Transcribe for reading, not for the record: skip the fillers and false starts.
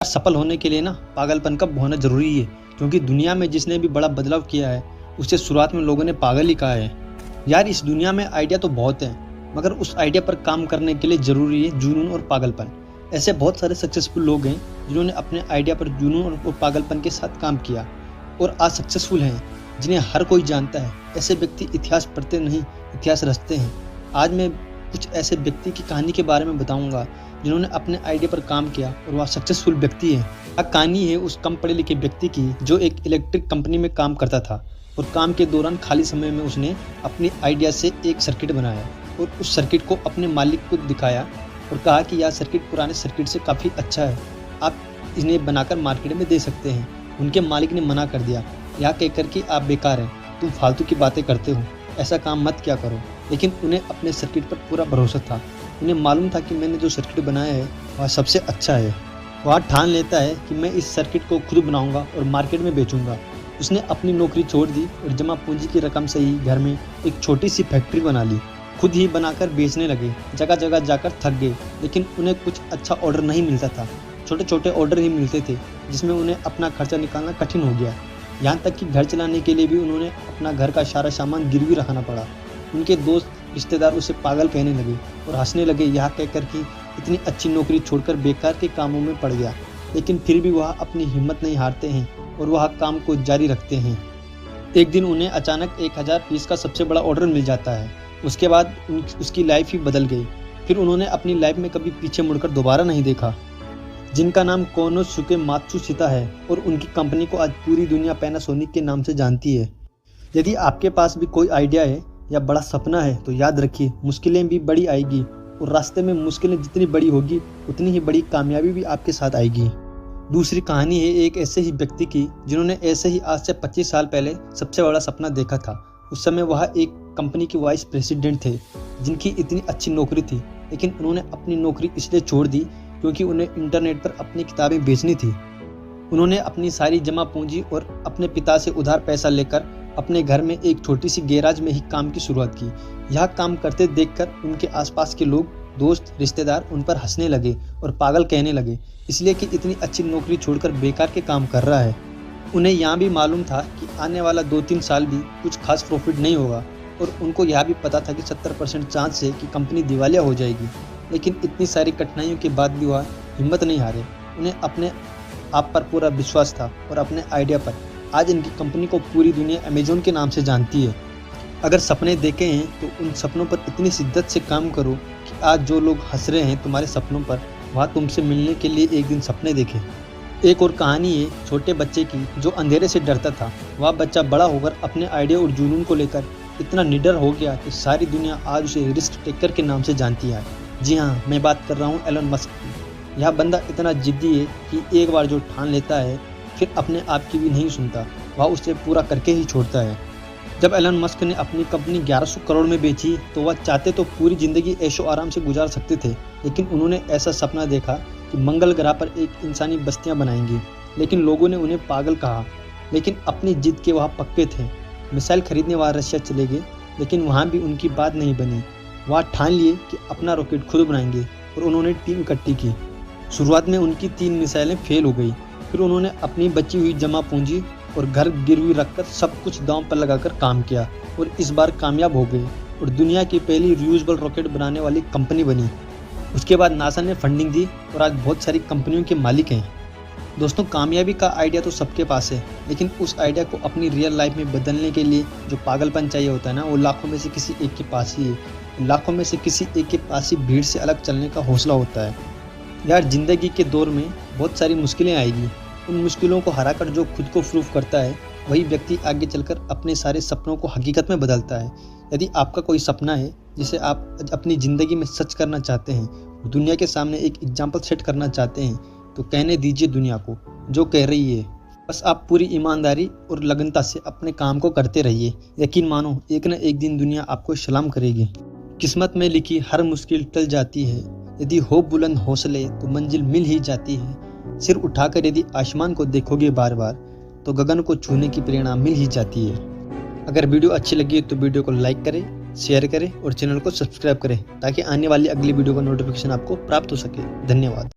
सफल होने के लिए ना पागलपन का होना ज़रूरी है, क्योंकि दुनिया में जिसने भी बड़ा बदलाव किया है उसे शुरुआत में लोगों ने पागल ही कहा है। यार इस दुनिया में आइडिया तो बहुत हैं, मगर उस आइडिया पर काम करने के लिए ज़रूरी है जुनून और पागलपन। ऐसे बहुत सारे सक्सेसफुल लोग हैं जिन्होंने अपने आइडिया पर जुनून और पागलपन के साथ काम किया और आज सक्सेसफुल हैं, जिन्हें हर कोई जानता है। ऐसे व्यक्ति इतिहास पढ़ते नहीं, इतिहास रचते हैं। आज मैं कुछ ऐसे व्यक्ति की कहानी के बारे में बताऊंगा जिन्होंने अपने आइडिया पर काम किया और वह सक्सेसफुल व्यक्ति है। यह कहानी है उस कम पढ़े लिखे व्यक्ति की जो एक इलेक्ट्रिक कंपनी में काम करता था और काम के दौरान खाली समय में उसने अपनी आइडिया से एक सर्किट बनाया और उस सर्किट को अपने मालिक को दिखाया और कहा कि यह सर्किट पुराने सर्किट से काफ़ी अच्छा है, आप इन्हें बनाकर मार्केट में दे सकते हैं। उनके मालिक ने मना कर दिया, यह कहकर कि आप बेकार हैं, तुम फालतू की बातें करते हो, ऐसा काम मत क्या करो। लेकिन उन्हें अपने सर्किट पर पूरा भरोसा था। उन्हें मालूम था कि मैंने जो सर्किट बनाया है वह सबसे अच्छा है। वह ठान लेता है कि मैं इस सर्किट को खुद बनाऊंगा और मार्केट में बेचूंगा। उसने अपनी नौकरी छोड़ दी और जमा पूंजी की रकम से ही घर में एक छोटी सी फैक्ट्री बना ली। खुद ही बनाकर बेचने लगे। जगह जगह जाकर थक गए, लेकिन उन्हें कुछ अच्छा ऑर्डर नहीं मिलता था। छोटे छोटे ऑर्डर ही मिलते थे, जिसमें उन्हें अपना खर्चा निकालना कठिन हो गया। यहाँ तक कि घर चलाने के लिए भी उन्होंने अपना घर का सारा सामान गिरवी रखना पड़ा। उनके दोस्त रिश्तेदार उसे पागल कहने लगे और हंसने लगे, यह कहकर कि इतनी अच्छी नौकरी छोड़कर बेकार के कामों में पड़ गया। लेकिन फिर भी वह अपनी हिम्मत नहीं हारते हैं और वह काम को जारी रखते हैं। एक दिन उन्हें अचानक 1000 पीस का सबसे बड़ा ऑर्डर मिल जाता है। उसके बाद उसकी लाइफ ही बदल गई। फिर उन्होंने अपनी लाइफ में कभी पीछे मुड़कर दोबारा नहीं देखा। जिनका नाम कोनोसुके मात्सुशिता है और उनकी कंपनी को आज पूरी दुनिया पैनासोनिक के नाम से जानती है। यदि आपके पास भी कोई आइडिया है या बड़ा सपना है तो याद रखिए, मुश्किलें भी बड़ी आएगी और रास्ते में मुश्किलें जितनी बड़ी होगी उतनी ही बड़ी कामयाबी भी आपके साथ आएगी। दूसरी कहानी है एक ऐसे ही व्यक्ति की जिन्होंने ऐसे ही आज से 25 साल पहले सबसे बड़ा सपना देखा था। उस समय वह एक कंपनी के वाइस प्रेसिडेंट थे जिनकी इतनी अच्छी नौकरी थी, लेकिन उन्होंने अपनी नौकरी इसलिए छोड़ दी क्योंकि उन्हें इंटरनेट पर अपनी किताबें बेचनी थी। उन्होंने अपनी सारी जमा पूंजी और अपने पिता से उधार पैसा लेकर अपने घर में एक छोटी सी गैराज में ही काम की शुरुआत की। यह काम करते देखकर उनके आसपास के लोग, दोस्त, रिश्तेदार उन पर हंसने लगे और पागल कहने लगे, इसलिए कि इतनी अच्छी नौकरी छोड़कर बेकार के काम कर रहा है। उन्हें यह भी मालूम था कि आने वाला 2-3 साल भी कुछ खास प्रॉफिट नहीं होगा और उनको यह भी पता था कि 70% चांस है कि कंपनी दिवालिया हो जाएगी। लेकिन इतनी सारी कठिनाइयों के बाद भी वह हिम्मत नहीं हारे। उन्हें अपने आप पर पूरा विश्वास था और अपने आइडिया पर। आज इनकी कंपनी को पूरी दुनिया अमेज़न के नाम से जानती है। अगर सपने देखे हैं तो उन सपनों पर इतनी शिद्दत से काम करो कि आज जो लोग हंस रहे हैं तुम्हारे सपनों पर, वह तुमसे मिलने के लिए एक दिन सपने देखें। एक और कहानी है छोटे बच्चे की जो अंधेरे से डरता था। वह बच्चा बड़ा होकर अपने आइडिया और जुनून को लेकर इतना निडर हो गया कि सारी दुनिया आज उसे रिस्क टेकर के नाम से जानती है। जी हाँ, मैं बात कर रहा हूँ एलन मस्क की। यह बंदा इतना जिद्दी है कि एक बार जो ठान लेता है फिर अपने आप की भी नहीं सुनता, वह उसे पूरा करके ही छोड़ता है। जब एलन मस्क ने अपनी कंपनी 1100 करोड़ में बेची तो वह चाहते तो पूरी ज़िंदगी ऐशो आराम से गुजार सकते थे, लेकिन उन्होंने ऐसा सपना देखा कि मंगल ग्रह पर एक इंसानी बस्तियां बनाएंगी। लेकिन लोगों ने उन्हें पागल कहा, लेकिन अपनी जिद के वह पक्के थे। मिसाइल खरीदने वह रशिया चले गए, लेकिन वहाँ भी उनकी बात नहीं बनी। वह ठान लिए कि अपना रॉकेट खुद बनाएंगे और उन्होंने टीम इकट्ठी की। शुरुआत में उनकी 3 मिसाइलें फेल हो गई। फिर उन्होंने अपनी बची हुई जमा पूंजी और घर गिरवी रखकर सब कुछ दांव पर लगाकर काम किया और इस बार कामयाब हो गए और दुनिया की पहली रियूजेबल रॉकेट बनाने वाली कंपनी बनी। उसके बाद नासा ने फंडिंग दी और आज बहुत सारी कंपनियों के मालिक हैं। दोस्तों, कामयाबी का आइडिया तो सबके पास है, लेकिन उस आइडिया को अपनी रियल लाइफ में बदलने के लिए जो पागलपन चाहिए होता है ना, वो लाखों में से किसी एक के पास ही है। लाखों में से किसी एक के पास ही भीड़ से अलग चलने का हौसला होता है। यार ज़िंदगी के दौर में बहुत सारी मुश्किलें आएगी। उन मुश्किलों को हराकर जो खुद को प्रूव करता है वही व्यक्ति आगे चलकर अपने सारे सपनों को हकीकत में बदलता है। यदि आपका कोई सपना है जिसे आप अपनी ज़िंदगी में सच करना चाहते हैं, दुनिया के सामने एक एग्जाम्पल सेट करना चाहते हैं, तो कहने दीजिए दुनिया को जो कह रही है। बस आप पूरी ईमानदारी और लगनता से अपने काम को करते रहिए। यकीन मानो एक न एक दिन दुनिया आपको सलाम करेगी। किस्मत में लिखी हर मुश्किल टल जाती है। यदि हो बुलंद हौसले तो मंजिल मिल ही जाती है। सिर उठाकर यदि आसमान को देखोगे बार बार तो गगन को छूने की प्रेरणा मिल ही जाती है। अगर वीडियो अच्छी लगी तो वीडियो को लाइक करें, शेयर करें और चैनल को सब्सक्राइब करें ताकि आने वाली अगली वीडियो का नोटिफिकेशन आपको प्राप्त हो सके। धन्यवाद।